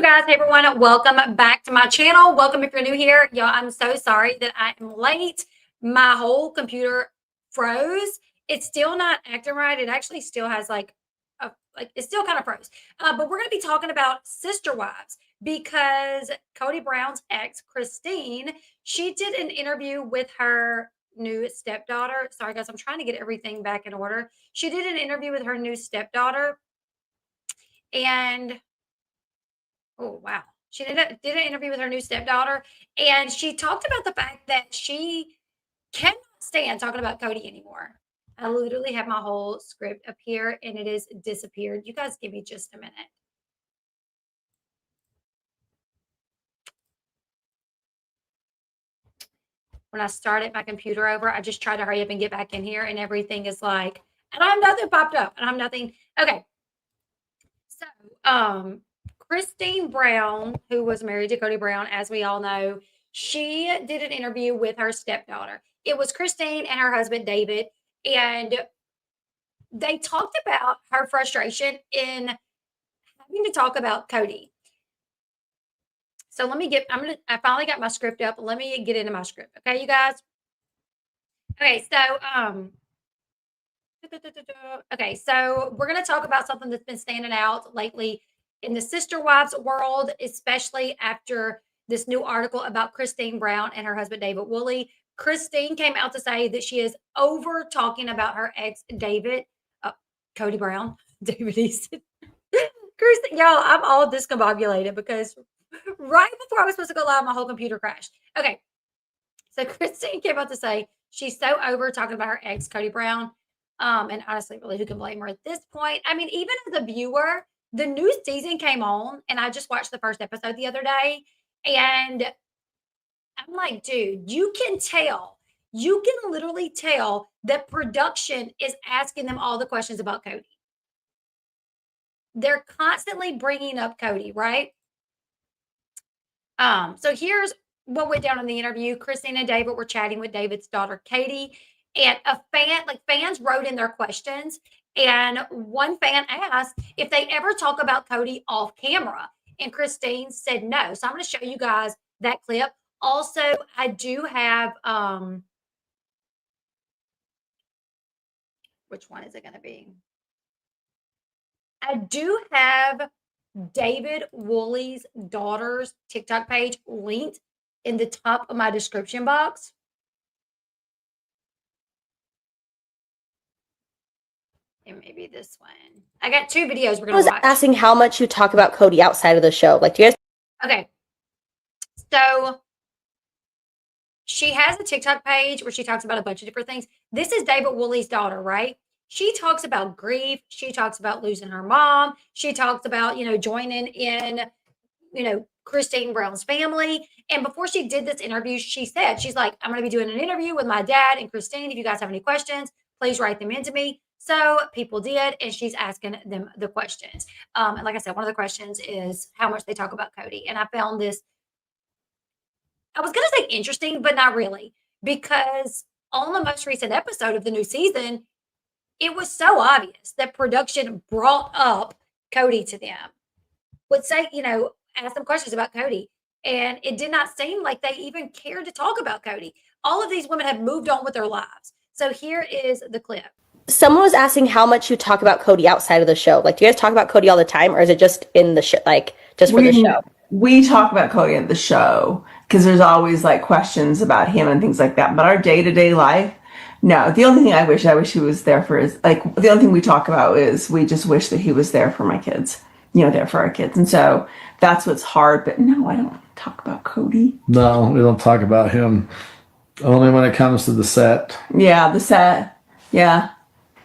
guys, hey everyone, welcome back to my channel. Welcome if you're new here. Y'all, I'm so sorry that I am late. My whole computer froze. It's still not acting right. It actually still has it still kind of froze. But we're going to be talking about sister wives because Cody Brown's ex, Christine, she did an interview with her new stepdaughter. Sorry guys, I'm trying to get everything back in order. She did an interview with her new stepdaughter and oh, wow. She did an interview with her new stepdaughter, and she talked about the fact that she cannot stand talking about Cody anymore. I literally have my whole script up here, and it has disappeared. You guys give me just a minute. When I started my computer over, I just tried to hurry up and get back in here, and everything is like, and I have nothing popped up, and I have nothing. Okay. So, Christine Brown, who was married to Cody Brown, as we all know, she did an interview with her stepdaughter. It was Christine and her husband, David, and they talked about her frustration in having to talk about Cody. So I finally got my script up. Let me get into my script. Okay, you guys? Okay, so we're going to talk about something that's been standing out lately in the sister wives world, especially after this new article about Christine Brown and her husband, David Woolley. Christine came out to say that she is over talking about her ex, David, Cody Brown, David Easton. Christine, y'all, I'm all discombobulated because right before I was supposed to go live, my whole computer crashed. Okay. So Christine came out to say she's so over talking about her ex, Cody Brown. And honestly, really, who can blame her at this point? I mean, even as a viewer, the new season came on, and I just watched the first episode the other day, and I'm like, dude, you can literally tell that production is asking them all the questions about Cody. They're constantly bringing up Cody, right? So here's what went down in the interview. Christine and David were chatting with David's daughter, Katie, and fans wrote in their questions. And one fan asked if they ever talk about Cody off camera. And Christine said no. So I'm going to show you guys that clip. Also, I do have, which one is it going to be? I do have David Woolley's daughter's TikTok page linked in the top of my description box. And maybe this one. I got two videos we're going to watch. I was asking how much you talk about Cody outside of the show. Like, do you guys? Okay. So she has a TikTok page where she talks about a bunch of different things. This is David Woolley's daughter, right? She talks about grief. She talks about losing her mom. She talks about, joining in, Christine Brown's family. And before she did this interview, she's like, I'm going to be doing an interview with my dad and Christine. If you guys have any questions, please write them into me. So people did, and she's asking them the questions. And like I said, one of the questions is how much they talk about Cody. And I found this, I was going to say interesting, but not really, because on the most recent episode of the new season, it was so obvious that production brought up Cody to them, would say, ask them questions about Cody. And it did not seem like they even cared to talk about Cody. All of these women have moved on with their lives. So here is the clip. Someone was asking how much you talk about Cody outside of the show. Like, do you guys talk about Cody all the time, or is it just in the show, just for the show? We talk about Cody at the show because there's always questions about him and things like that. But our day-to-day life, no. The only thing I wish he was there for is the only thing we talk about is we just wish that he was there for my kids, there for our kids. And so that's what's hard. But no, I don't talk about Cody. No, we don't talk about him. Only when it comes to the set. Yeah, the set. Yeah.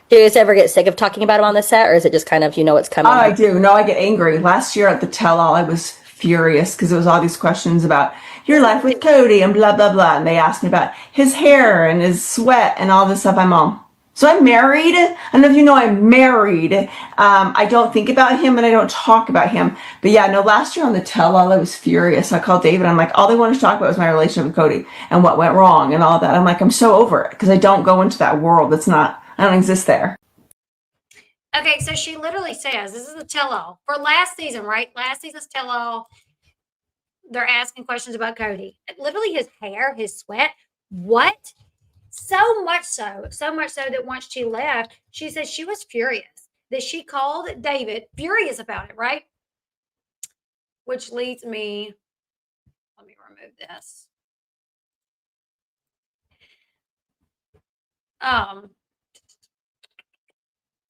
Do you guys ever get sick of talking about him on the set, or is it just kind of, what's coming? Oh, I do. No, I get angry. Last year at the tell-all, I was furious because it was all these questions about your life with Cody and blah, blah, blah. And they asked me about his hair and his sweat and all this stuff. I'm all, so I'm married. I don't know if you know I'm married. I don't think about him and I don't talk about him. But yeah, no, last year on the tell-all, I was furious. I called David. I'm like, all they wanted to talk about was my relationship with Cody and what went wrong and all that. I'm like, I'm so over it because I don't go into that world. I don't exist there. Okay, so she literally says, this is a tell-all for last season, right? Last season's tell-all. They're asking questions about Cody. Literally his hair, his sweat. What? So much so that once she left, she said she was furious that she called David furious about it, right? Which leads me, let me remove this.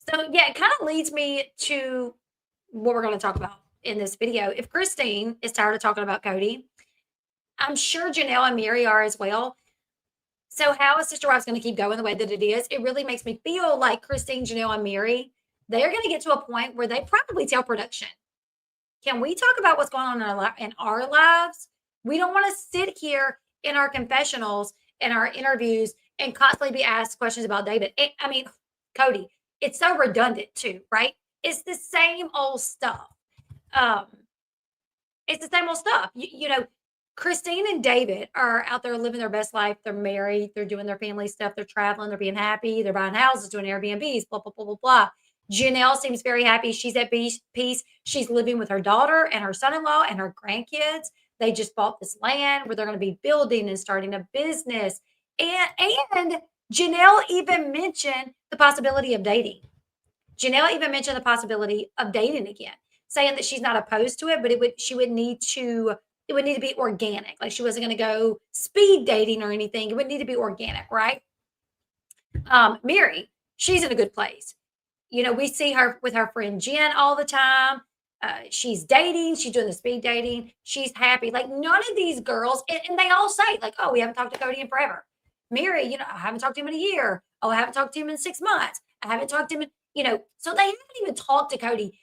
So yeah, it kind of leads me to what we're going to talk about in this video. If Christine is tired of talking about Cody, I'm sure Janelle and Mary are as well. So how is Sister Wives going to keep going the way that it is? It really makes me feel like Christine, Janelle, and Mary, they're going to get to a point where they probably tell production, can we talk about what's going on in our lives? We don't want to sit here in our confessionals and our interviews and constantly be asked questions about David. I mean, Cody, it's so redundant too, right? It's the same old stuff. Um, it's the same old stuff. You know, Christine and David are out there living their best life. They're married. They're doing their family stuff. They're traveling. They're being happy. They're buying houses, doing Airbnbs, blah, blah, blah, blah, blah. Janelle seems very happy. She's at peace. She's living with her daughter and her son-in-law and her grandkids. They just bought this land where they're going to be building and starting a business. And Janelle even mentioned the possibility of dating. Janelle even mentioned the possibility of dating again, saying that she's not opposed to it, but it would need to be organic. Like she wasn't going to go speed dating or anything. It would need to be organic, right? Mary, she's in a good place. You know, we see her with her friend Jen all the time. She's dating. She's doing the speed dating. She's happy. Like none of these girls, and they all say like, "Oh, we haven't talked to Cody in forever." Mary, you know, I haven't talked to him in a year. Oh, I haven't talked to him in 6 months. I haven't talked to him in, you know, so they haven't even talked to Cody.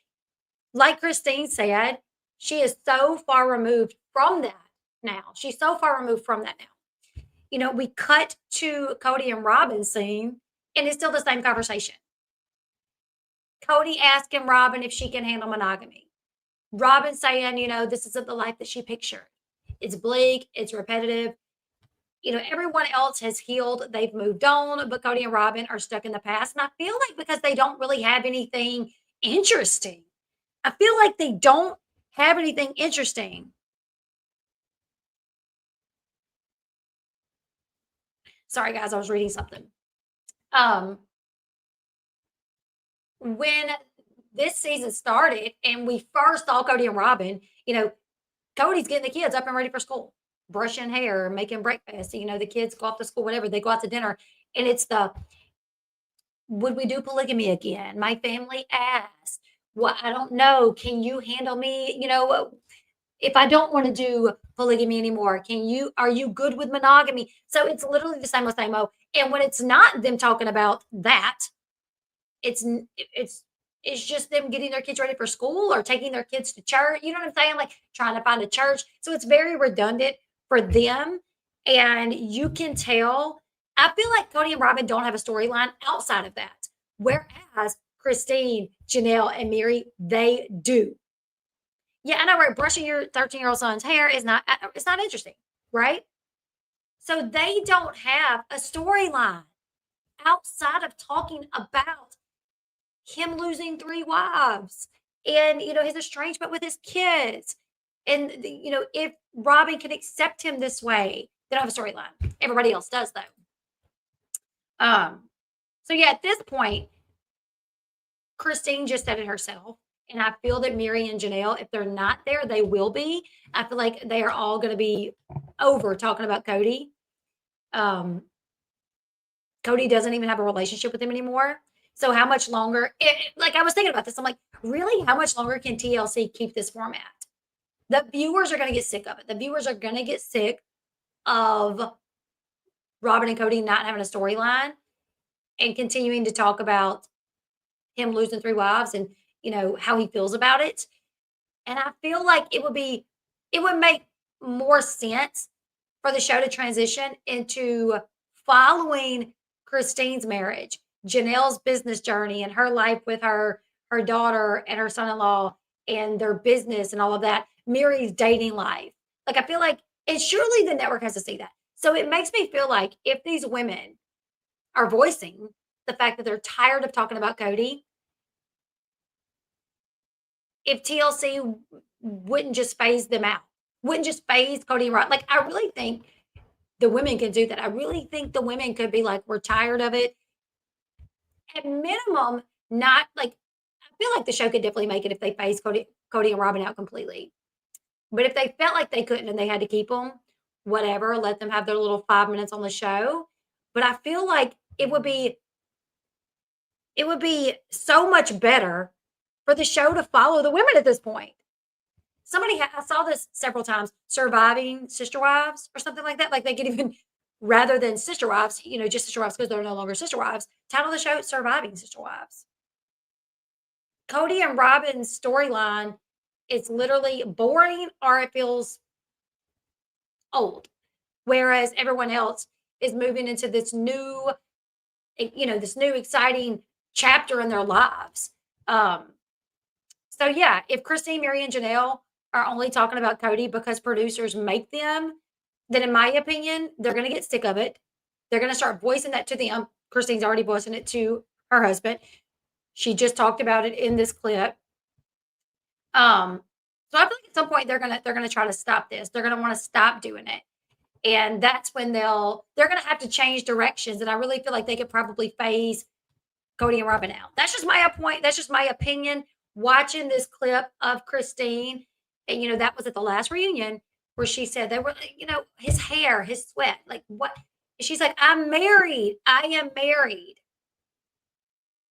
Like Christine said, she is so far removed from that now. She's so far removed from that now. You know, we cut to Cody and Robin's scene, and it's still the same conversation. Cody asking Robin if she can handle monogamy. Robin saying, you know, this isn't the life that she pictured. It's bleak, it's repetitive. You know, everyone else has healed, they've moved on, but Cody and Robin are stuck in the past. And I feel like because they don't really have anything interesting, I feel like they don't have anything interesting. Sorry, guys, I was reading something. When this season started and we first saw Cody and Robin, you know, Cody's getting the kids up and ready for school, brushing hair, making breakfast. You know, the kids go off to school, whatever, they go out to dinner. And it's the, would we do polygamy again? My family asked. Well, I don't know. Can you handle me? You know, if I don't want to do polygamy anymore, are you good with monogamy? So it's literally the same old. And when it's not them talking about that, it's just them getting their kids ready for school or taking their kids to church. You know what I'm saying? Like trying to find a church. So it's very redundant for them. And you can tell, I feel like Cody and Robin don't have a storyline outside of that. Whereas Christine, Janelle, and Mary, they do. Yeah, I know, right? Brushing your 13-year-old son's hair is not, it's not interesting, right? So they don't have a storyline outside of talking about him losing 3 wives and, you know, his estrangement with his kids. And, you know, if Robin can accept him this way, they don't have a storyline. Everybody else does, though. So, yeah, at this point, Christine just said it herself. And I feel that Mary and Janelle, if they're not there, they will be. I feel like they are all going to be over talking about Cody. Cody doesn't even have a relationship with him anymore. So how much longer? Like I was thinking about this. I'm like, really? How much longer can TLC keep this format? The viewers are going to get sick of it. The viewers are going to get sick of Robin and Cody not having a storyline and continuing to talk about him losing 3 wives and, you know, how he feels about it. And I feel like it would make more sense for the show to transition into following Christine's marriage, Janelle's business journey and her life with her daughter and her son-in-law and their business and all of that, Mary's dating life. Like I feel like, and surely the network has to see that. So it makes me feel like if these women are voicing the fact that they're tired of talking about Cody, if TLC wouldn't just phase them out, wouldn't just phase Cody and Rob. Like, I really think the women can do that. I really think the women could be like, we're tired of it. At minimum, not like, I feel like the show could definitely make it if they phase Cody and Robin out completely. But if they felt like they couldn't and they had to keep them, whatever, let them have their little 5 minutes on the show. But I feel like it would be so much better for the show to follow the women at this point. I saw this several times, surviving sister wives or something like that. Like they could even, rather than sister wives, just sister wives because they're no longer sister wives, title the show Surviving Sister Wives. Cody and Robin's storyline is literally boring or it feels old. Whereas everyone else is moving into this new, exciting chapter in their lives. So yeah, if Christine, Mary, and Janelle are only talking about Cody because producers make them, then in my opinion, they're going to get sick of it. They're going to start voicing that to them. Christine's already voicing it to her husband. She just talked about it in this clip. So I feel like at some point they're gonna try to stop this. They're gonna want to stop doing it, and that's when they're gonna have to change directions. And I really feel like they could probably phase Cody and Robin out. That's just my point. That's just my opinion. Watching this clip of Christine, and that was at the last reunion where she said they were, his hair, his sweat, like what? She's like, I'm married. I am married.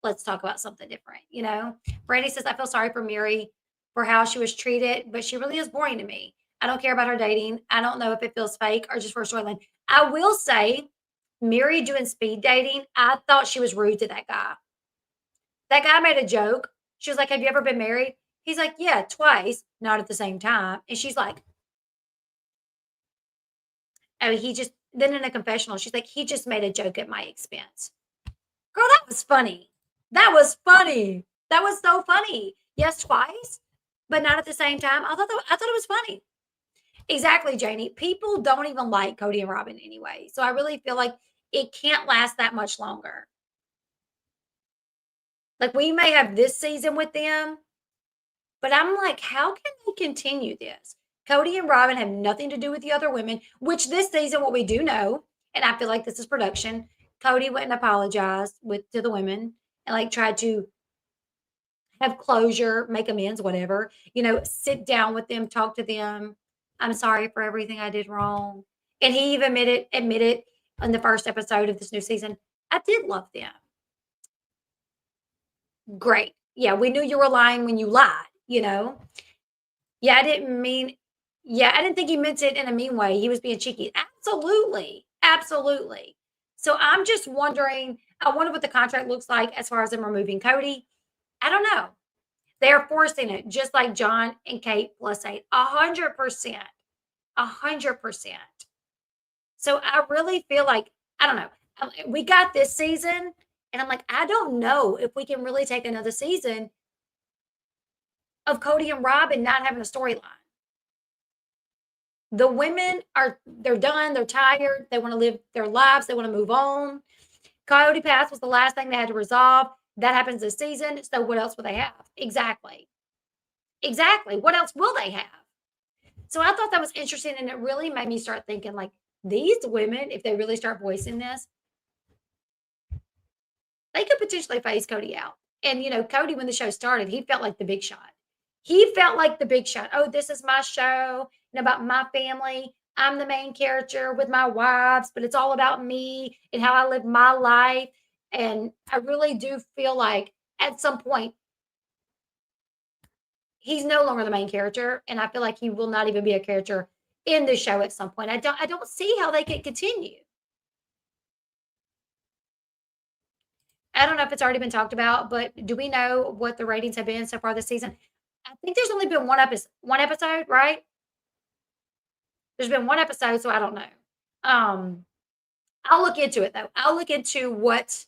Let's talk about something different. Brandy says, I feel sorry for Mary for how she was treated, but she really is boring to me. I don't care about her dating. I don't know if it feels fake or just for a storyline. I will say, Mary doing speed dating, I thought she was rude to that guy. That guy made a joke. She was like, have you ever been married? He's like, yeah, twice, not at the same time. And she's like, oh, then in a confessional, she's like, he just made a joke at my expense. Girl, that was funny. That was funny. That was so funny. Yes, twice, but not at the same time. I thought it was funny. Exactly, Janie. People don't even like Cody and Robin anyway. So I really feel like it can't last that much longer. Like we may have this season with them, but I'm like, how can they continue this? Cody and Robin have nothing to do with the other women, which this season, what we do know, and I feel like this is production, Cody went and apologized to the women and like tried to have closure, make amends, whatever, sit down with them, talk to them. I'm sorry for everything I did wrong. And he even admitted in the first episode of this new season, I did love them. Great. Yeah, we knew you were lying when you lied, Yeah, I didn't think he meant it in a mean way. He was being cheeky. Absolutely. Absolutely. So I'm just wondering, I wonder what the contract looks like as far as them removing Cody. I don't know. They are forcing it, just like John and Kate +8, 100%, 100%. So I really feel like, I don't know. We got this season, and I'm like, I don't know if we can really take another season of Cody and Robin not having a storyline. The women they're done, they're tired, they want to live their lives, they want to move on. Coyote Pass was the last thing they had to resolve. That happens this season. So what else will they have? Exactly. What else will they have? So I thought that was interesting. And it really made me start thinking like these women, if they really start voicing this, they could potentially phase Cody out. And, Cody, when the show started, he felt like the big shot. Oh, this is my show and about my family. I'm the main character with my wives, but it's all about me and how I live my life. And I really do feel like at some point, he's no longer the main character. And I feel like he will not even be a character in the show at some point. I don't see how they can continue. I don't know if it's already been talked about, but do we know what the ratings have been so far this season? I think there's only been one episode, right? There's been one episode, so I don't know. I'll look into it though. I'll look into what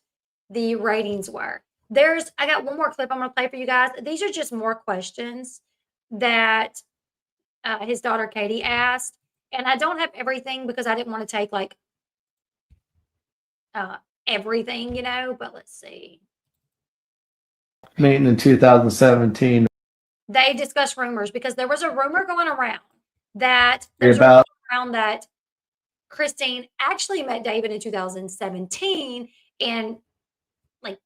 the ratings were. I got one more clip I'm going to play for you guys. These are just more questions that his daughter Katie asked, and I don't have everything because I didn't want to take like everything, but let's see. Meeting in 2017. they discussed rumors because there was a rumor going around that Christine actually met David in 2017 and like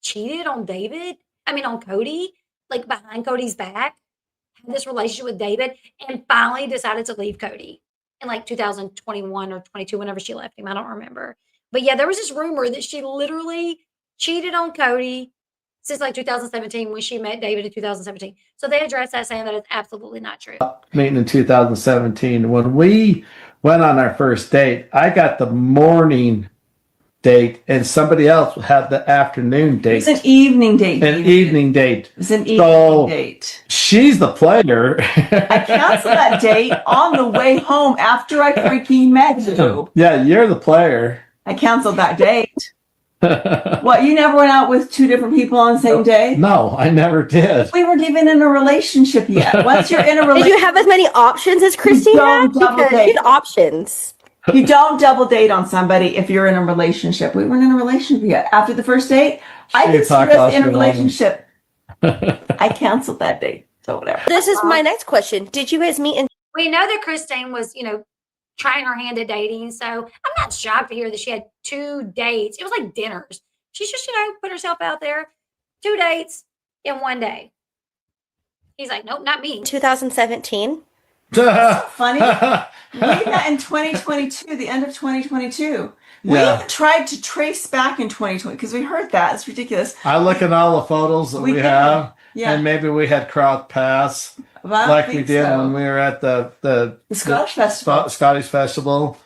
cheated on on Cody, like behind Cody's back, had this relationship with David, and finally decided to leave Cody in like 2021 or 22, whenever she left him. I don't remember. But yeah, there was this rumor that she literally cheated on Cody since like 2017 when she met David in 2017. So they addressed that, saying that it's absolutely not true. Meeting in 2017. When we went on our first date, I got the morning date and somebody else had the afternoon date. It was an evening date. An evening date. It was an evening date. She's the player. I canceled that date on the way home after I freaking met you. Yeah, you're the player. I canceled that date. What, you never went out with two different people on the same day? No, I never did. We weren't even in a relationship yet. Once you're in a relationship, Did you have as many options as Christine had? Because she had options. You don't double date on somebody if you're in a relationship. We weren't in a relationship yet. After the first date, I consider us in a relationship. I canceled that date. So whatever. This is my next question. Did you guys meet in We know that Christine was, trying her hand at dating. So I'm not shocked to hear that she had 2 dates. It was like dinners. She's just, put herself out there. 2 dates in 1 day. He's like, nope, not me. 2017? Funny. We met in 2022, the end of 2022. We tried to trace back in 2020 because we heard that. It's ridiculous. I look at all the photos that we have, and maybe we had crossed paths like we did when we were at the Scottish Festival. Scottish Festival.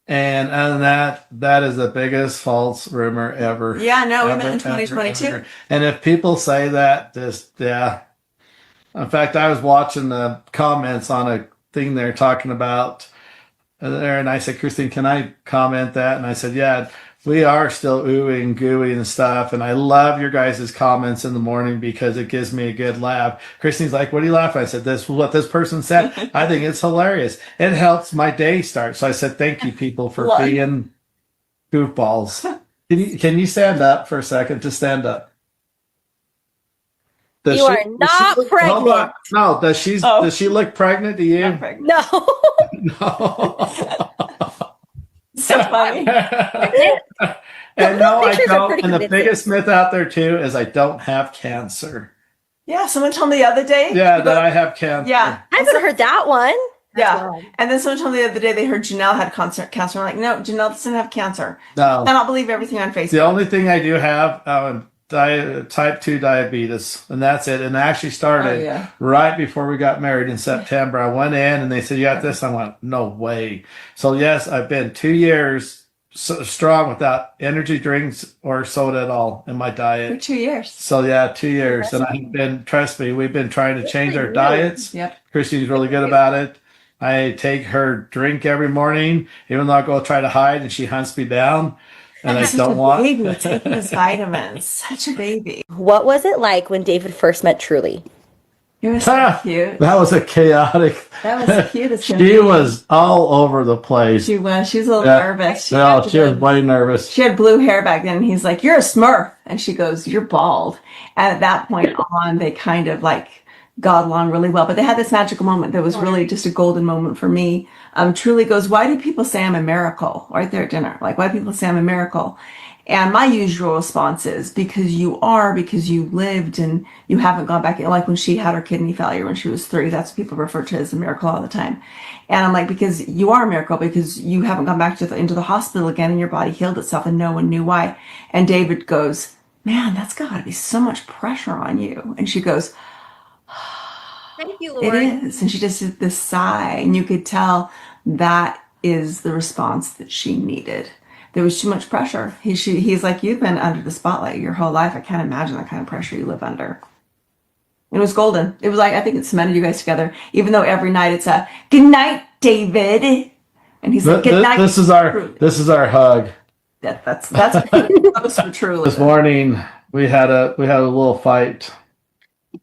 And that is the biggest false rumor ever. Yeah, no, we met in 2022. Ever. And if people say that, In fact, I was watching the comments on a thing they're talking about there, and I said, Christine, can I comment that? And I said, yeah, we are still ooey and gooey and stuff, and I love your guys' comments in the morning because it gives me a good laugh. Christine's like, what are you laughing? I said, this is what this person said. I think it's hilarious. It helps my day start. So I said, thank you, people, for being goofballs. Can you stand up for a second? Just stand up. You are not pregnant. No, does she look pregnant to you? No. No. So funny. And no, I don't. And the biggest myth out there too is I don't have cancer. Yeah, someone told me the other day. Yeah, that I have cancer. Yeah. I haven't heard that one. Yeah. And then someone told me the other day they heard Janelle had cancer. I'm like, no, Janelle doesn't have cancer. No. I don't believe everything on Facebook. The only thing I do have type 2 diabetes, and that's it. And I actually started right before we got married in September. I went in and they said, you got this? I went, no way. So yes, I've been 2 years strong without energy drinks or soda at all in my diet. For 2 years. So yeah, 2 years. And I've been, trust me, we've been trying to change our diets. Yep. Christy's really good about it. I take her drink every morning, even though I go try to hide and she hunts me down. And I don't want baby taking his vitamins. Such a baby. What was it like when David first met Truly? He was so cute. That was a chaotic. That was the cutest. She was all over the place. She was. She was a little nervous. She was way nervous. She had blue hair back then. And he's like, "You're a Smurf," and she goes, "You're bald." And at that point on, they kind of got along really well. But they had this magical moment that was really just a golden moment for me. Truly goes, why do people say I'm a miracle? Right there at dinner. Why do people say I'm a miracle? And my usual response is because you lived and you haven't gone back. Like when she had her kidney failure when she was 3, that's what people refer to as a miracle all the time. And I'm like, because you are a miracle because you haven't gone back into the hospital again and your body healed itself and no one knew why. And David goes, man, that's gotta be so much pressure on you. And she goes, thank you, Lord. it is. And she just did this sigh, and you could tell that is the response that she needed. There was too much pressure. He's like, you've been under the spotlight your whole life. I can't imagine the kind of pressure you live under. It was golden. It was like, I think it cemented you guys together, even though every night it's a good night, David. And he's like, good night. This is our hug. That's close for Truly. This morning we had a little fight.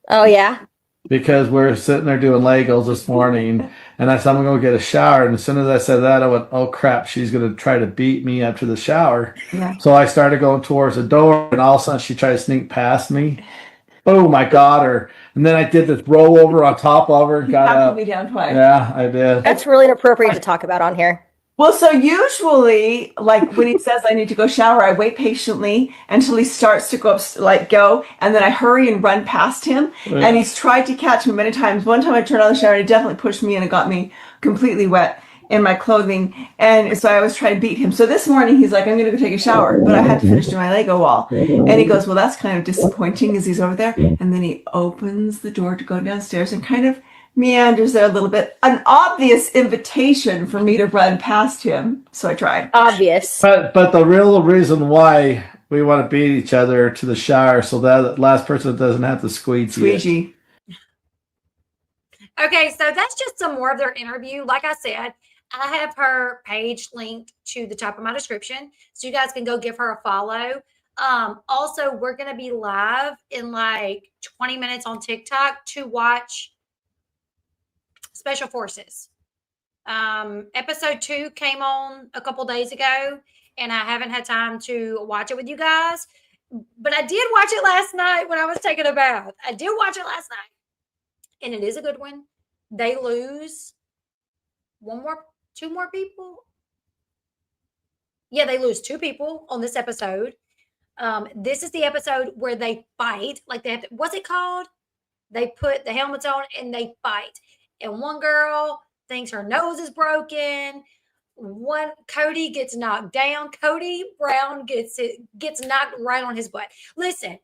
Oh yeah. Because we're sitting there doing Legos this morning, and I said, I'm going to go get a shower. And as soon as I said that, I went, oh, crap, she's going to try to beat me after the shower. Yeah. So I started going towards the door, and all of a sudden she tried to sneak past me. boom, I got her. And then I did this rollover on top of her, He got tackled up. me down twice. Yeah, I did. That's really inappropriate to talk about on here. Well, so usually, like when he says I need to go shower, I wait patiently until he starts to go up, go, and then I hurry and run past him. Right. And he's tried to catch me many times. One time I turned on the shower and he definitely pushed me and it got me completely wet in my clothing. And so I was trying to beat him. So this morning he's like, I'm going to go take a shower, but I had to finish doing my Lego wall. And he goes, well, that's kind of disappointing as he's over there. And then he opens the door to go downstairs and kind of meanders there a little bit. An obvious invitation for me to run past him. So I tried. Obvious. But the real reason why we want to beat each other to the shower so that last person doesn't have to Squeegee. Okay, so that's just some more of their interview. Like I said, I have her page linked to the top of my description, so you guys can go give her a follow. Also, we're going to be live in like 20 minutes on TikTok to watch Special Forces. Episode 2 came on a couple days ago, and I haven't had time to watch it with you guys, but I did watch it last night when I was taking a bath. I did watch it last night, and it is a good one. They lose two more people. Yeah, they lose 2 people on this episode. This is the episode where they fight. Like they have to, what's it called? They put the helmets on and they fight. And one girl thinks her nose is broken. Cody gets knocked down. Cody Brown gets knocked right on his butt. Listen,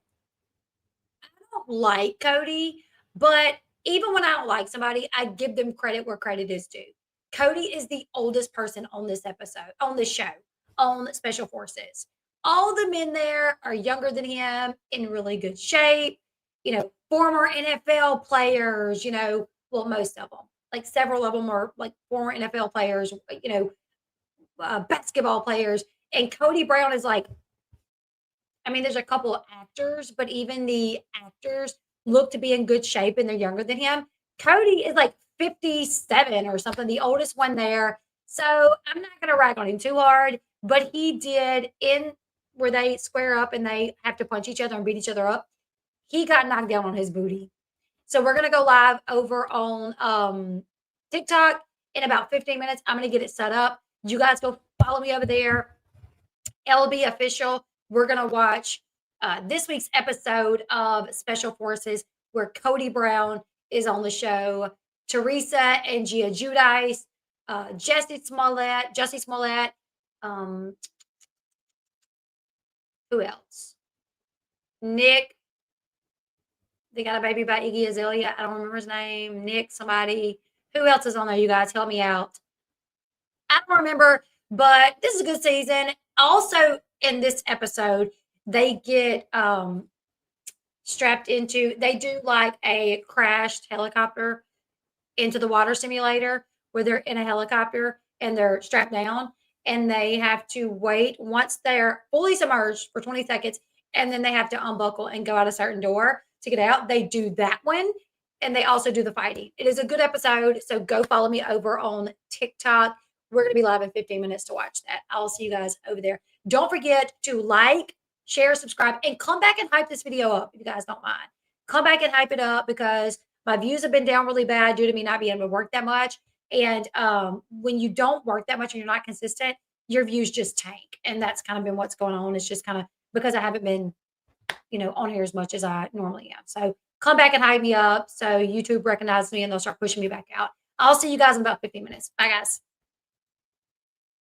I don't like Cody, but even when I don't like somebody, I give them credit where credit is due. Cody is the oldest person on this show, on Special Forces. All the men there are younger than him, in really good shape. Former NFL players, well, most of them, like several of them are like former NFL players, basketball players. And Cody Brown is like, I mean, there's a couple of actors, but even the actors look to be in good shape and they're younger than him. Cody is like 57 or something, the oldest one there. So I'm not going to rag on him too hard, but he did in where they square up and they have to punch each other and beat each other up. He got knocked down on his booty. So we're going to go live over on TikTok in about 15 minutes. I'm going to get it set up. You guys go follow me over there. Elle Bee Official. We're going to watch this week's episode of Special Forces where Cody Brown is on the show. Teresa and Gia Giudice, Jussie Smollett. Who else? Nick. They got a baby by Iggy Azalea. I don't remember his name. Nick, somebody. Who else is on there? You guys help me out. I don't remember, but this is a good season. Also, in this episode, they get strapped into, they do like a crashed helicopter into the water simulator where they're in a helicopter and they're strapped down and they have to wait once they're fully submerged for 20 seconds and then they have to unbuckle and go out a certain door to get out. They do that one and they also do the fighting. It is a good episode, so go follow me over on TikTok. We're going to be live in 15 minutes to watch that. I'll see you guys over there. Don't forget to like, share, subscribe, and come back and hype this video up if you guys don't mind. Come back and hype it up because my views have been down really bad due to me not being able to work that much. And when you don't work that much and you're not consistent, your views just tank. And that's kind of been what's going on. It's just kind of because I haven't been, on here as much as I normally am. So come back and hype me up so YouTube recognizes me and they'll start pushing me back out. I'll see you guys in about 15 minutes. Bye, guys.